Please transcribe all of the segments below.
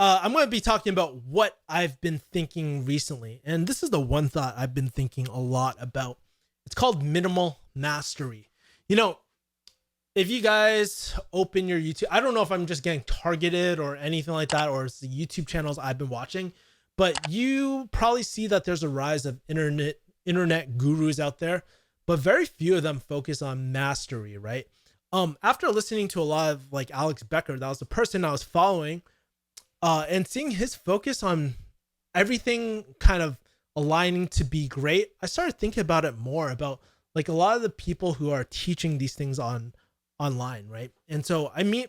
I'm going to be talking about what I've been thinking recently. And this is the one thought I've been thinking a lot about. It's called minimal mastery. You know, if you guys open your YouTube, I don't know if I'm just getting targeted or anything like that, or it's the YouTube channels I've been watching, but you probably see that there's a rise of internet gurus out there, but very few of them focus on mastery, right? After listening to a lot of like Alex Becker, that was the person I was following, and seeing his focus on everything kind of aligning to be great, I started thinking about it more about like a lot of the people who are teaching these things online, right? And so I mean,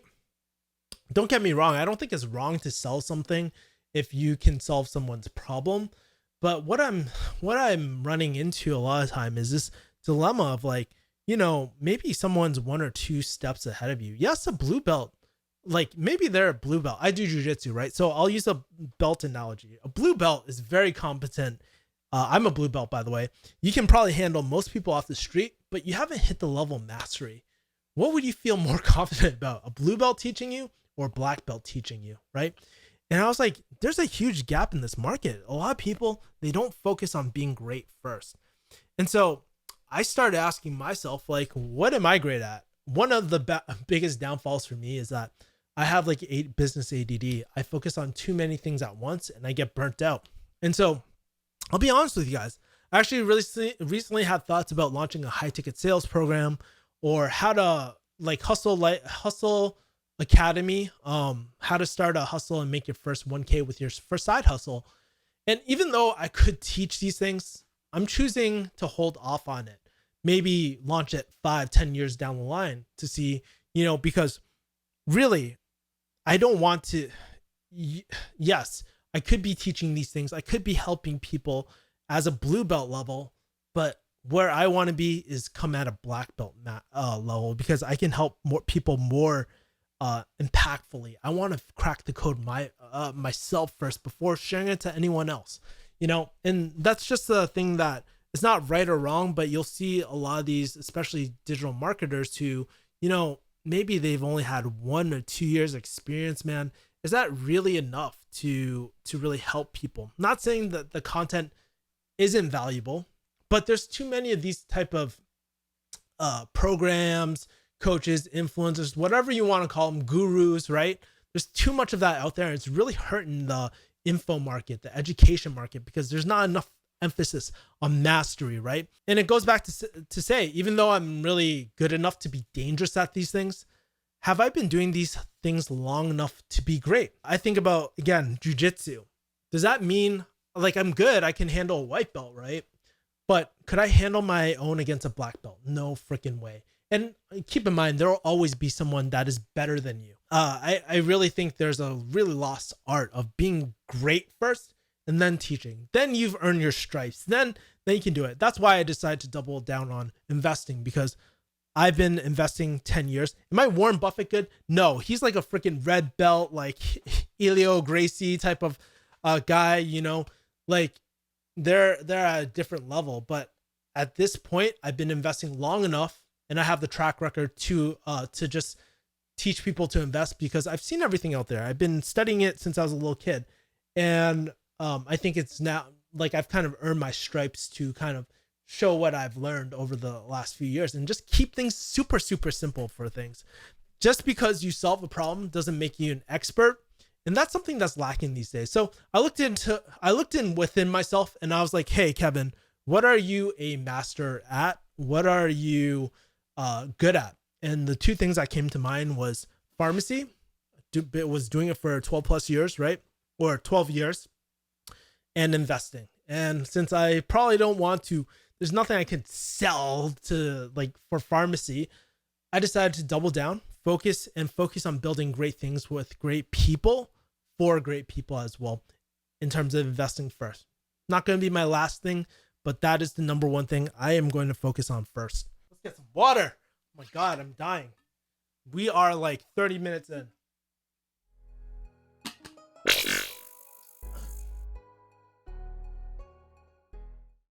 don't get me wrong, I don't think it's wrong to sell something if you can solve someone's problem. But what I'm running into a lot of time is this dilemma of like, maybe someone's one or two steps ahead of you. Yes, a blue belt, like maybe they're a blue belt. I do jujitsu, right? So I'll use a belt analogy. A blue belt is very competent. I'm a blue belt, by the way. You can probably handle most people off the street, but you haven't hit the level of mastery. What would you feel more confident about? A blue belt teaching you or a black belt teaching you, right? And I was like, there's a huge gap in this market. A lot of people, they don't focus on being great first. And so I started asking myself, like, what am I great at? One of the biggest downfalls for me is that I have like business ADD. I focus on too many things at once and I get burnt out. And so I'll be honest with you guys. I actually really recently had thoughts about launching a high ticket sales program, or how to like hustle academy, how to start a hustle and make your first 1K with your first side hustle. And even though I could teach these things, I'm choosing to hold off on it. Maybe launch it 5-10 years down the line to see, because really I don't want to. Yes, I could be teaching these things. I could be helping people as a blue belt level, but where I want to be is come at a black belt level, because I can help more people more impactfully. I want to crack the code myself first before sharing it to anyone else, and that's just the thing that it's not right or wrong, but you'll see a lot of these, especially digital marketers who, maybe they've only had 1 or 2 years experience, man. Is that really enough to really help people? Not saying that the content isn't valuable, but there's too many of these type of programs, coaches, influencers, whatever you want to call them, gurus, right? There's too much of that out there. And it's really hurting the info market, the education market, because there's not enough emphasis on mastery, right? And it goes back to say, even though I'm really good enough to be dangerous at these things, have I been doing these things long enough to be great? I think about, again, jujitsu. Does that mean like I'm good? I can handle a white belt, right? But could I handle my own against a black belt? No freaking way. And keep in mind, there will always be someone that is better than you. I really think there's a really lost art of being great first and then teaching. Then you've earned your stripes. Then you can do it. That's why I decided to double down on investing, because I've been investing 10 years. Am I Warren Buffett good? No, he's like a freaking red belt, like Elio Gracie type of guy, like they're at a different level. But at this point, I've been investing long enough, and I have the track record to just teach people to invest, because I've seen everything out there. I've been studying it since I was a little kid. And I think it's now like I've kind of earned my stripes to kind of show what I've learned over the last few years, and just keep things super, super simple for things. Just because you solve a problem doesn't make you an expert. And that's something that's lacking these days. So I looked in within myself, and I was like, hey, Kevin, what are you a master at? What are you good at? And the two things that came to mind was pharmacy. Was doing it for 12 plus years, right? Or 12 years. And investing. And since I probably don't want to, there's nothing I could sell to like for pharmacy, I decided to double down, focus on building great things with great people for great people as well, in terms of investing first. Not going to be my last thing, but that is the number one thing I am going to focus on first. Let's get some water. Oh my God, I'm dying. We are like 30 minutes in.